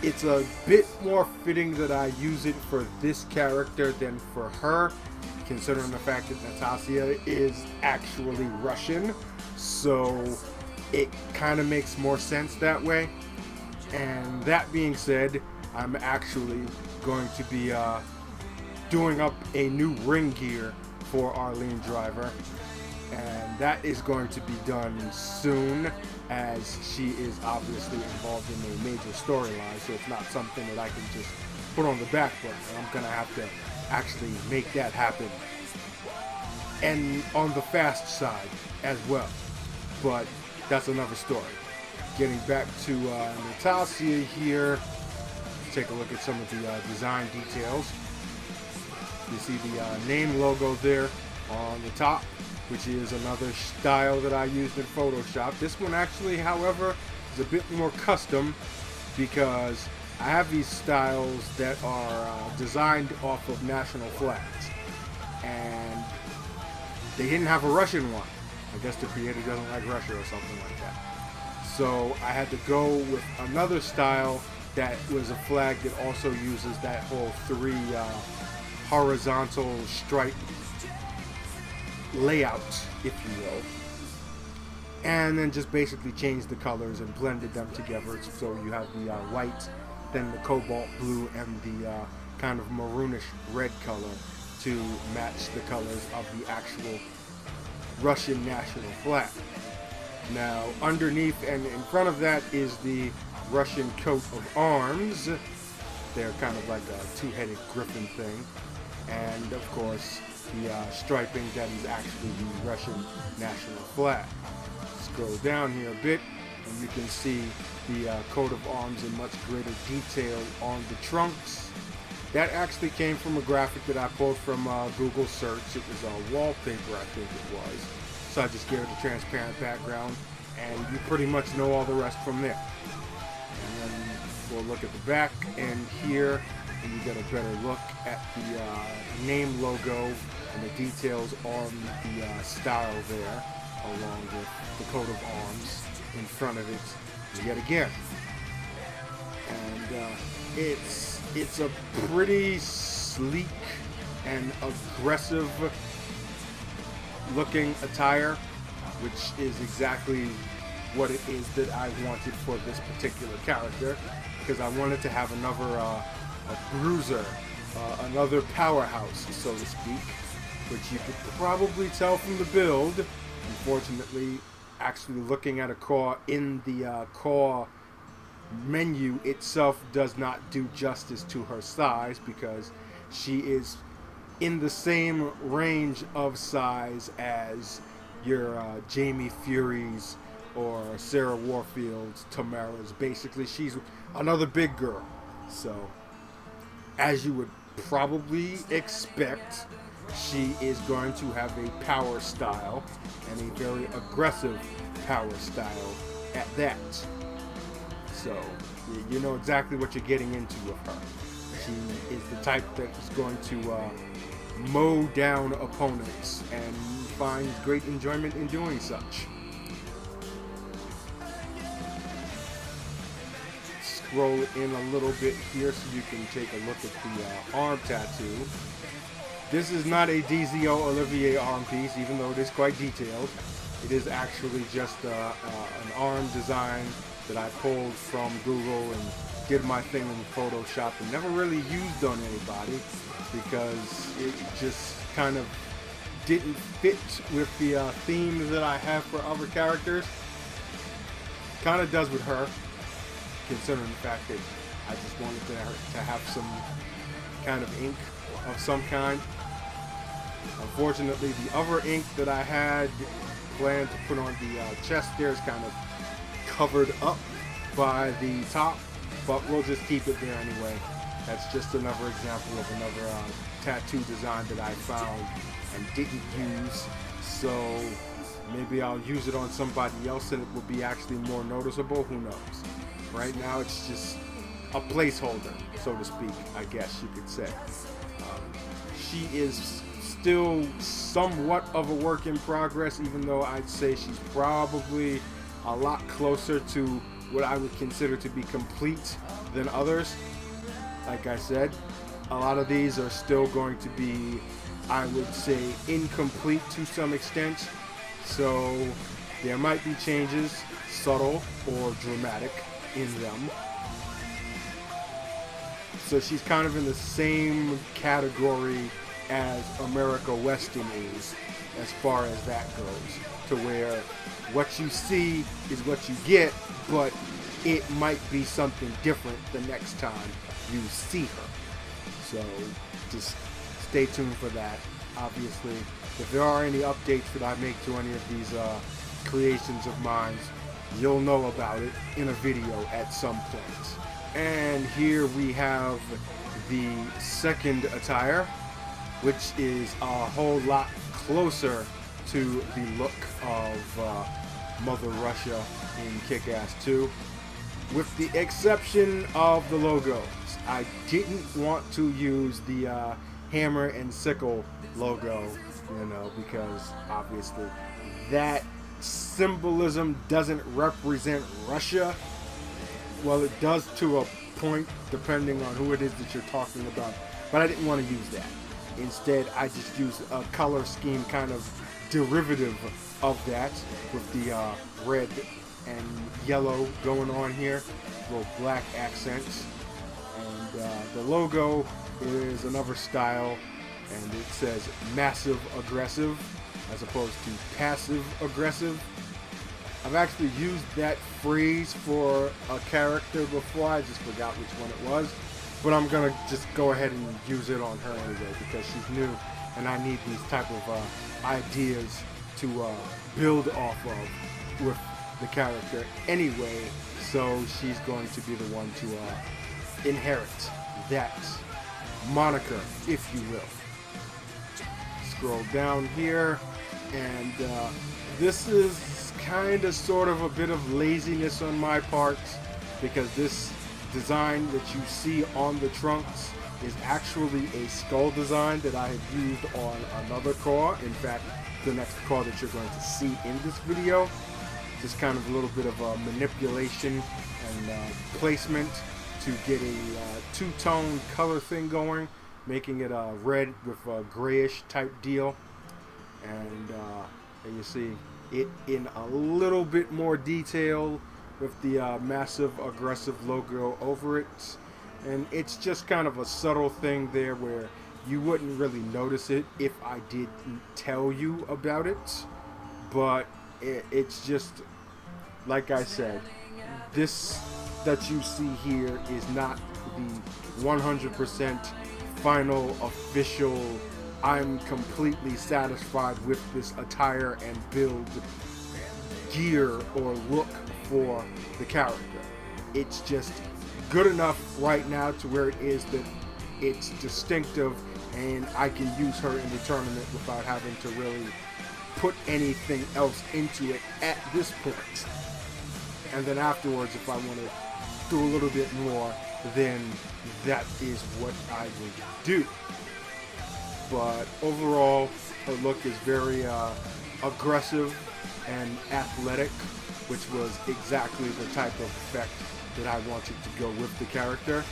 it's a bit more fitting that I use it for this character than for her, considering the fact that Natasha is actually Russian. So it kind of makes more sense that way. And that being said, I'm actually going to be doing up a new ring gear for Arlene Driver, and that is going to be done soon, as she is obviously involved in a major storyline, so it's not something that I can just put on the back burner. I'm going to have to actually make that happen, and on the fast side as well, but that's another story. Getting back to Natasha here, let's take a look at some of the design details. You see the name logo there on the top, which is another style that I used in Photoshop. This one actually, however, is a bit more custom because I have these styles that are designed off of national flags, and they didn't have a Russian one. I guess the creator doesn't like Russia or something like that. So I had to go with another style that was a flag that also uses that whole three horizontal stripe layout, if you will, and then just basically changed the colors and blended them together. So you have the white, then the cobalt blue, and the kind of maroonish red color to match the colors of the actual Russian national flag. Now, underneath and in front of that is the Russian coat of arms. They're kind of like a two-headed griffin thing. And, of course, the striping that is actually the Russian national flag. Scroll down here a bit, and you can see the coat of arms in much greater detail on the trunks. That actually came from a graphic that I pulled from Google search. It was a wallpaper, I think it was. So I just gave it a transparent background, and you pretty much know all the rest from there. And then we'll look at the back and here, and you get a better look at the name logo and the details on the style there, along with the coat of arms in front of it yet again. And it's a pretty sleek and aggressive looking attire, which is exactly what it is that I wanted for this particular character, because I wanted to have another a bruiser, another powerhouse, so to speak, which you could probably tell from the build. Unfortunately, actually looking at a CAW in the CAW menu itself does not do justice to her size, because she is in the same range of size as your Jamie Fury's or Sarah Warfield's, Tamara's. Basically, she's another big girl. So, as you would probably expect, she is going to have a power style, and a very aggressive power style at that. So, you know exactly what you're getting into with her. She is the type that is going to mow down opponents and finds great enjoyment in doing such. Scroll in a little bit here so you can take a look at the arm tattoo. This is not a DZO Olivier arm piece, even though it is quite detailed. It is actually just an arm design that I pulled from Google and did my thing in Photoshop and never really used on anybody, because it just kind of didn't fit with the themes that I have for other characters. Kind of does with her, considering the fact that I just wanted to have some kind of ink of some kind. Unfortunately, the other ink that I had planned to put on the chest there is kind of covered up by the top, but we'll just keep it there anyway. That's just another example of another tattoo design that I found and didn't use. So Maybe I'll use it on somebody else and it will be actually more noticeable. Who knows? Right now it's just a placeholder, so to speak, I guess you could say. She is still somewhat of a work in progress, even though I'd say she's probably a lot closer to what I would consider to be complete than others. Like I said, a lot of these are still going to be, I would say, incomplete to some extent. So there might be changes, subtle or dramatic, in them. So she's kind of in the same category as America Weston is, as far as that goes, to where what you see is what you get, but it might be something different the next time you see her. So just stay tuned for that. Obviously, if there are any updates that I make to any of these creations of mine, you'll know about it in a video at some point. And here we have the second attire, which is a whole lot closer to the look of Mother Russia in Kick-Ass 2, with the exception of the logos. I didn't want to use the hammer and sickle logo, because obviously that symbolism doesn't represent Russia. Well, it does to a point, depending on who it is that you're talking about, but I didn't want to use that. Instead, I just used a color scheme kind of derivative of that, with the red and yellow going on here, little black accents. And the logo is another style, and it says massive aggressive as opposed to passive aggressive. I've actually used that phrase for a character before. I just forgot which one it was, but I'm gonna just go ahead and use it on her anyway because she's new and I need these type of ideas to build off of with the character anyway. So she's going to be the one to inherit that moniker, if you will. Scroll down here, and this is kind of sort of a bit of laziness on my part, because this design that you see on the trunks is actually a skull design that I have used on another car. In fact, the next car that you're going to see in this video. Just kind of a little bit of a manipulation and placement to get a two-tone color thing going, making it red with a grayish type deal. And you see it in a little bit more detail with the massive aggressive logo over it. And it's just kind of a subtle thing there where you wouldn't really notice it if I didn't tell you about it. But it's just, like I said, this that you see here is not the 100% final official, I'm completely satisfied with this attire and build gear or look for the character. It's just good enough right now to where it is that it's distinctive and I can use her in the tournament without having to really put anything else into it at this point. And then afterwards, if I want to do a little bit more, then that is what I would do. But overall, her look is very aggressive and athletic, which was exactly the type of effect that I wanted to go with the character.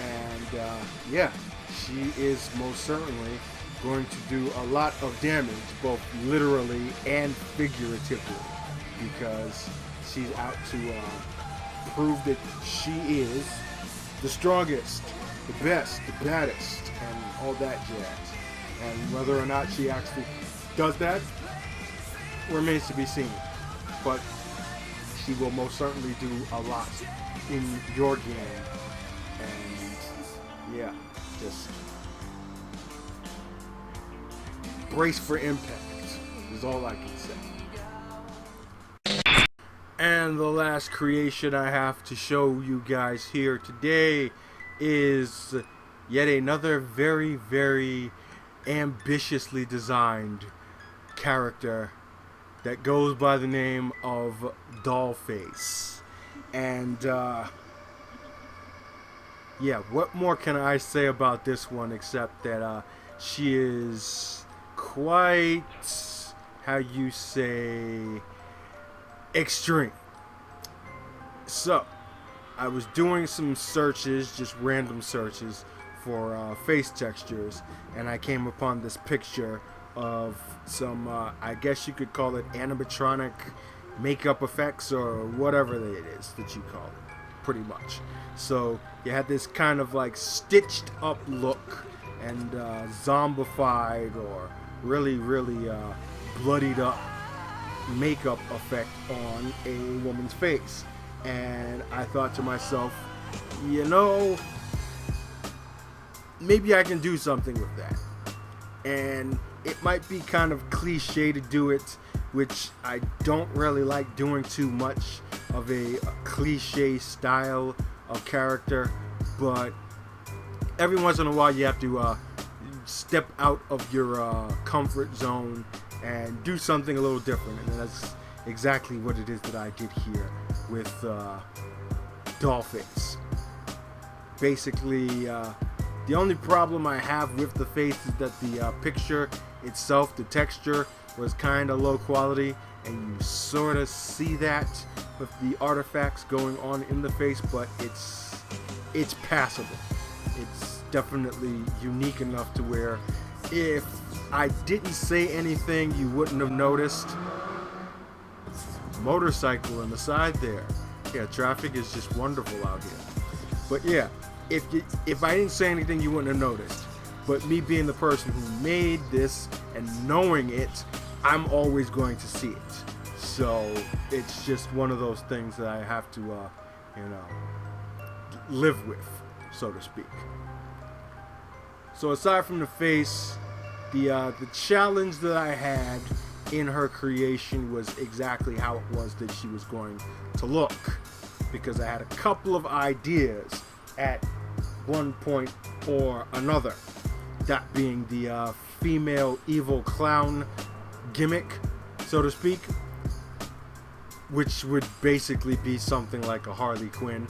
And yeah, she is most certainly going to do a lot of damage, both literally and figuratively, because she's out to prove that she is the strongest, the best, the baddest, and all that jazz. And whether or not she actually does that remains to be seen. But she will most certainly do a lot in your game. And yeah, just brace for impact is all I can say. And the last creation I have to show you guys here today is yet another very, very ambitiously designed character that goes by the name of Dollface. And yeah, what more can I say about this one except that she is quite, how you say, extreme. So, I was doing some searches, just random searches for face textures, and I came upon this picture of some, I guess you could call it animatronic makeup effects or whatever it is that you call it, pretty much. So you had this kind of like stitched up look and zombified or really, really bloodied up makeup effect on a woman's face. And I thought to myself, you know, maybe I can do something with that. And it might be kind of cliche to do it, which I don't really like doing too much of a cliche style of character, but every once in a while you have to step out of your comfort zone and do something a little different, and that's exactly what it is that I did here with Dollface. Basically, the only problem I have with the face is that the picture itself, the texture, was kind of low quality, and you sort of see that with the artifacts going on in the face, but it's passable. It's definitely unique enough to where if I didn't say anything, you wouldn't have noticed. Motorcycle on the side there. Yeah, traffic is just wonderful out here. But yeah, if I didn't say anything, you wouldn't have noticed. But me being the person who made this and knowing it, I'm always going to see it. So it's just one of those things that I have to, live with, so to speak. So aside from the face, the challenge that I had in her creation was exactly how it was that she was going to look, because I had a couple of ideas at one point or another, that being the female evil clown gimmick, so to speak, which would basically be something like a Harley Quinn,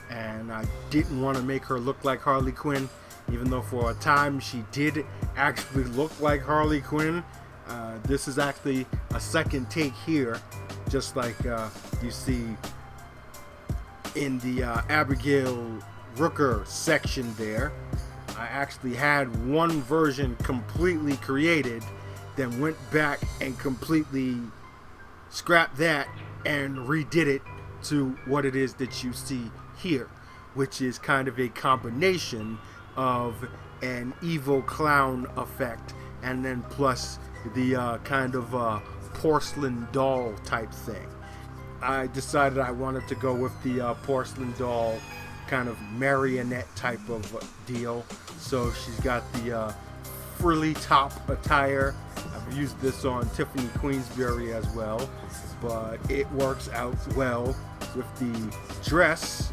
and I didn't want to make her look like Harley Quinn, even though for a time she did actually look like Harley Quinn. This is actually a second take here, just like you see in the Abigail Rooker section there. I actually had one version completely created, then went back and completely scrapped that and redid it to what it is that you see here, which is kind of a combination of an evil clown effect and then plus the kind of porcelain doll type thing. I decided I wanted to go with the porcelain doll kind of marionette type of deal. So she's got the frilly top attire. I've used this on Tiffany Queensberry as well, but it works out well with the dress,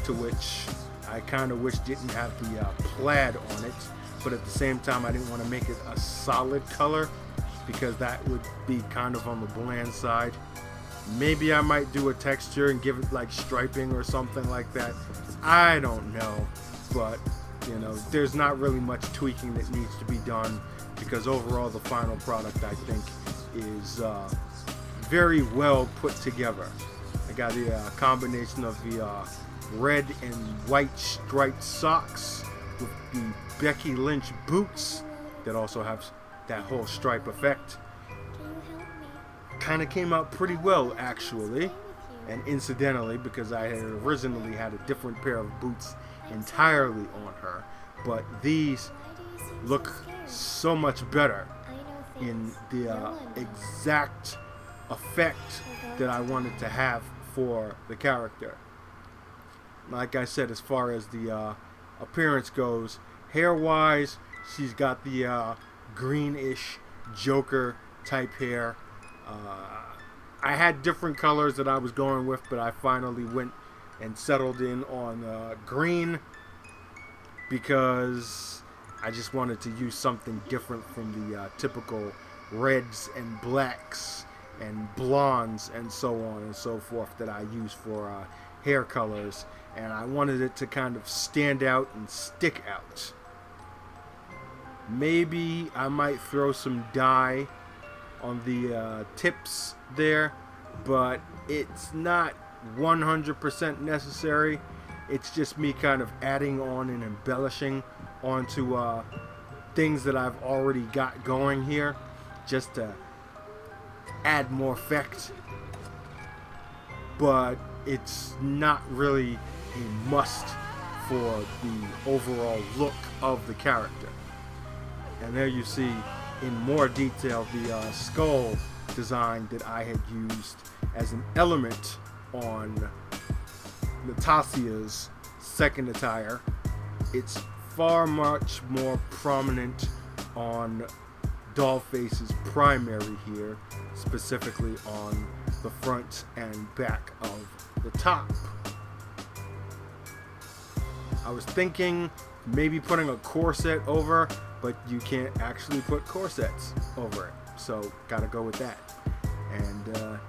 to which I kind of wish didn't have the plaid on it, but at the same time I didn't want to make it a solid color because that would be kind of on the bland side. Maybe I might do a texture and give it like striping or something like that. I don't know, but there's not really much tweaking that needs to be done, because overall the final product I think is very well put together. I got the combination of the red and white striped socks with the Becky Lynch boots that also have that whole stripe effect. Kind of came out pretty well actually, and incidentally, because I had originally had a different pair of boots entirely on her, but these look so much better in the exact effect that I wanted to have for the character. Like I said, as far as the appearance goes, hair wise, she's got the greenish Joker type hair. I had different colors that I was going with, but I finally went and settled in on green because I just wanted to use something different from the typical reds and blacks and blondes and so on and so forth that I use for hair colors, and I wanted it to kind of stand out and stick out. Maybe I might throw some dye on the tips there, but it's not 100% necessary. It's just me kind of adding on and embellishing onto things that I've already got going here, just to add more effect. But it's not really a must for the overall look of the character. And there you see in more detail the skull design that I had used as an element on Natasia's second attire. It's far much more prominent on Dollface's primary here, specifically on the front and back of the top. I was thinking maybe putting a corset over, but you can't actually put corsets over it, so gotta go with that. And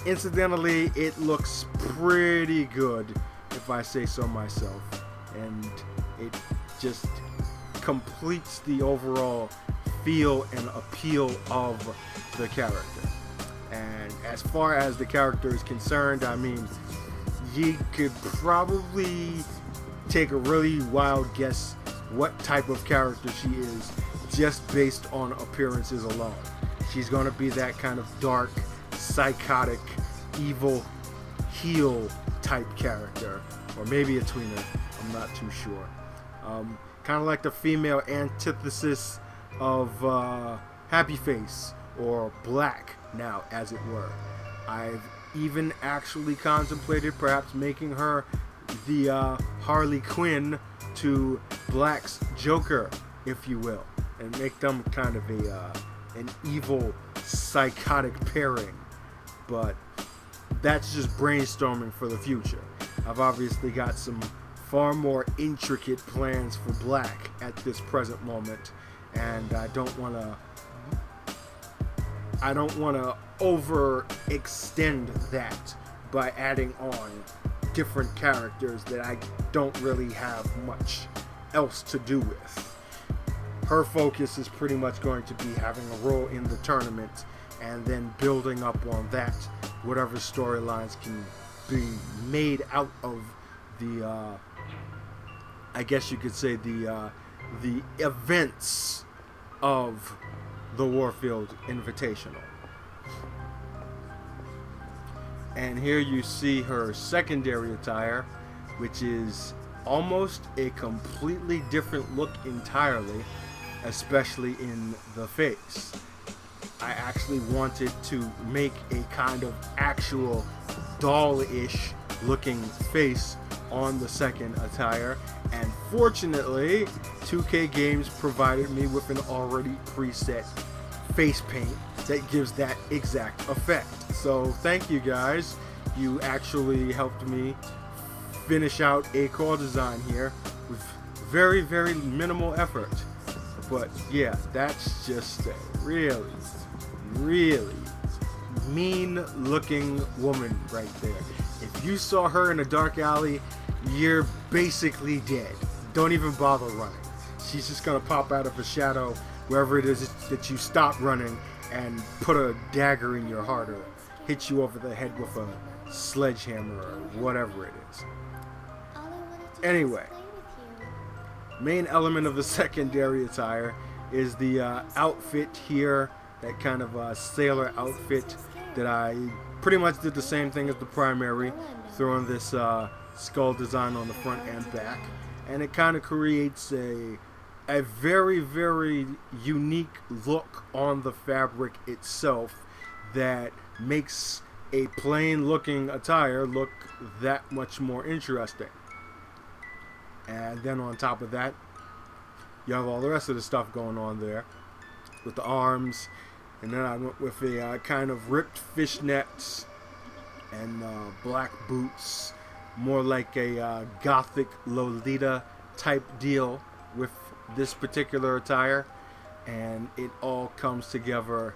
incidentally, it looks pretty good, if I say so myself, and it just completes the overall feel and appeal of the character. And as far as the character is concerned, I mean, you could probably take a really wild guess what type of character she is just based on appearances alone. She's going to be that kind of dark, psychotic, evil heel type character, or maybe a tweener, I'm not too sure. Kind of like the female antithesis of Happy Face, or Black now, as it were. I've even actually contemplated perhaps making her the Harley Quinn to Black's Joker, if you will, and make them kind of an evil, psychotic pairing. But that's just brainstorming for the future. I've obviously got some far more intricate plans for Black at this present moment, and I don't want to overextend that by adding on different characters that I don't really have much else to do with. Her focus is pretty much going to be having a role in the tournament, and then building up on that, whatever storylines can be made out of the I guess you could say the events of the Warfield Invitational. And here you see her secondary attire, which is almost a completely different look entirely, especially in the face. I actually wanted to make a kind of actual doll-ish looking face on the second attire, and fortunately 2K Games provided me with an already preset face paint that gives that exact effect. So thank you guys, you actually helped me finish out a core design here with very, very minimal effort. But yeah, that's just a really, really mean looking woman right there. If you saw her in a dark alley, you're basically dead. Don't even bother running. She's just gonna pop out of a shadow wherever it is that you stop running and put a dagger in your heart or hit you over the head with a sledgehammer or whatever it is. Anyway, main element of the secondary attire is the outfit here, that kind of sailor outfit that I pretty much did the same thing as the primary, throwing this skull design on the front and back, and it kind of creates a very, very unique look on the fabric itself that makes a plain looking attire look that much more interesting. And then on top of that, you have all the rest of the stuff going on there with the arms, and then I went with a kind of ripped fishnets and black boots, more like a gothic Lolita type deal with this particular attire, and it all comes together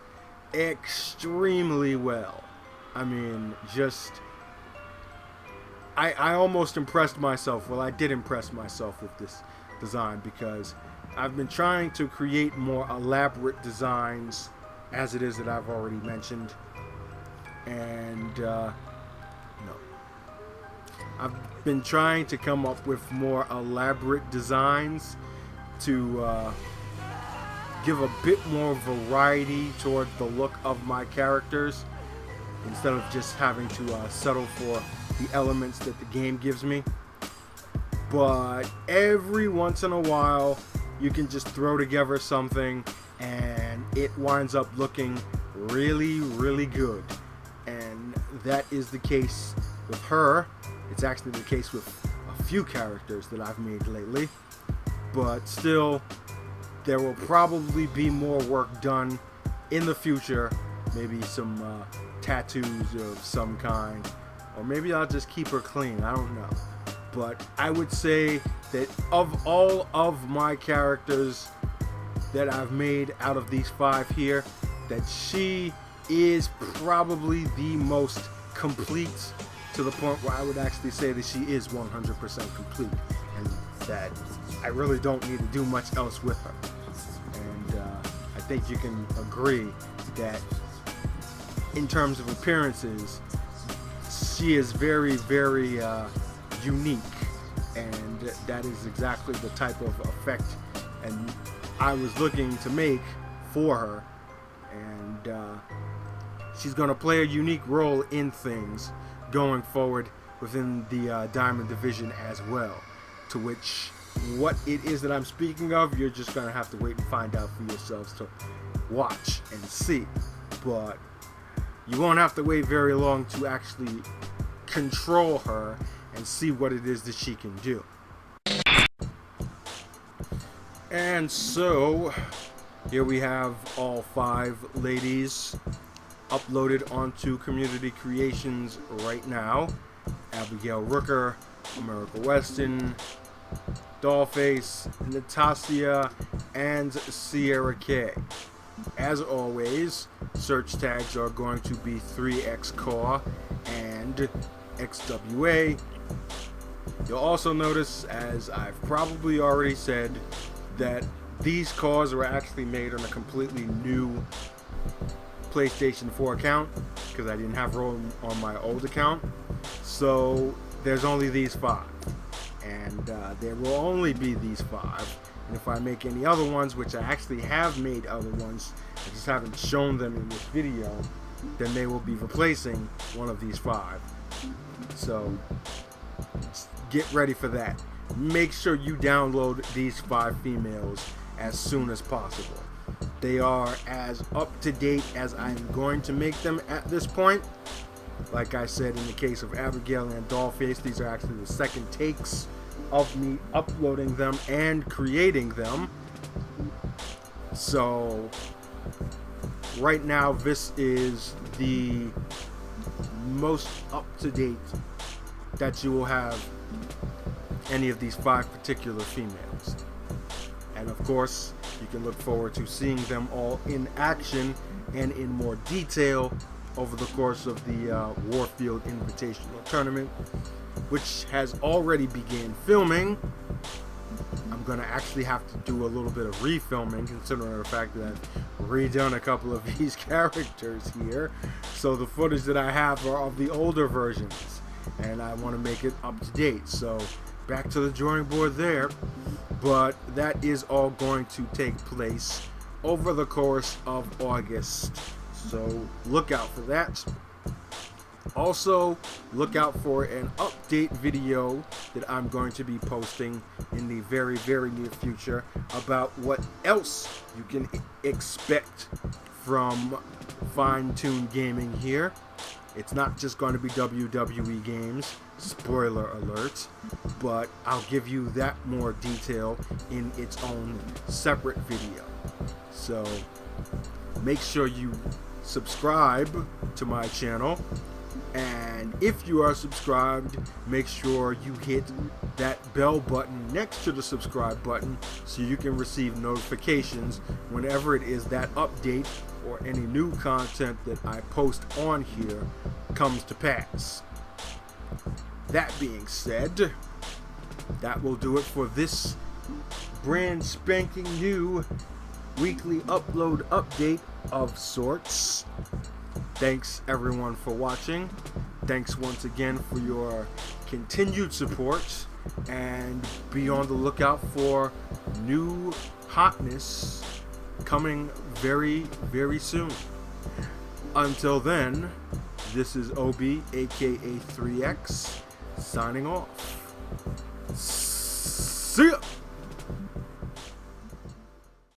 extremely well. I mean, just I almost impressed myself. Well, I did impress myself with this design because I've been trying to create more elaborate designs as it is that I've already mentioned. And no, I've been trying to come up with more elaborate designs to give a bit more variety toward the look of my characters instead of just having to settle for the elements that the game gives me. But every once in a while you can just throw together something and it winds up looking really, really good. And that is the case with her. It's actually the case with a few characters that I've made lately. But still, there will probably be more work done in the future. Maybe some tattoos of some kind. Or maybe I'll just keep her clean. I don't know. But I would say that of all of my characters that I've made out of these 5 here, that she is probably the most complete, to the point where I would actually say that she is 100% complete, and that I really don't need to do much else with her. And I think you can agree that in terms of appearances, she is very, very unique, and that is exactly the type of effect and I was looking to make for her. And she's going to play a unique role in things going forward within the Diamond Division as well, to which what it is that I'm speaking of, you're just going to have to wait and find out for yourselves to watch and see. But you won't have to wait very long to actually control her and see what it is that she can do. And so here we have all 5 ladies uploaded onto Community Creations right now. Abigail Rooker, America Weston, Dollface, Natasha, and Sierra K. As always, search tags are going to be 3xCAW and XWA. You'll also notice, as I've probably already said, that these CAWS were actually made on a completely new PlayStation 4 account because I didn't have room on my old account. So there's only these 5, and there will only be these 5. And if I make any other ones, which I actually have made other ones, I just haven't shown them in this video, then they will be replacing one of these 5. So get ready for that. Make sure you download these 5 females as soon as possible. They are as up to date as I'm going to make them at this point. Like I said, in the case of Abigail and Dollface, these are actually the second takes of me uploading them and creating them. So right now, this is the most up to date that you will have any of these 5 particular females. And of course, you can look forward to seeing them all in action and in more detail over the course of the Warfield Invitational tournament, which has already begun filming. I'm going to actually have to do a little bit of refilming, considering the fact that I've redone a couple of these characters here. So the footage that I have are of the older versions, and I want to make it up to date. So back to the drawing board there. But that is all going to take place over the course of August. So look out for that. Also, look out for an update video that I'm going to be posting in the very, very near future about what else you can expect from Fine Tune Gaming here. It's not just going to be WWE games, spoiler alert, but I'll give you that more detail in its own separate video. So make sure you subscribe to my channel, and if you are subscribed, make sure you hit that bell button next to the subscribe button so you can receive notifications whenever it is that update or any new content that I post on here comes to pass. That being said, that will do it for this brand spanking new weekly upload update of sorts. Thanks everyone for watching. Thanks once again for your continued support, and be on the lookout for new hotness coming very, very soon. Until then, this is Obi, aka 3X, signing off. See ya!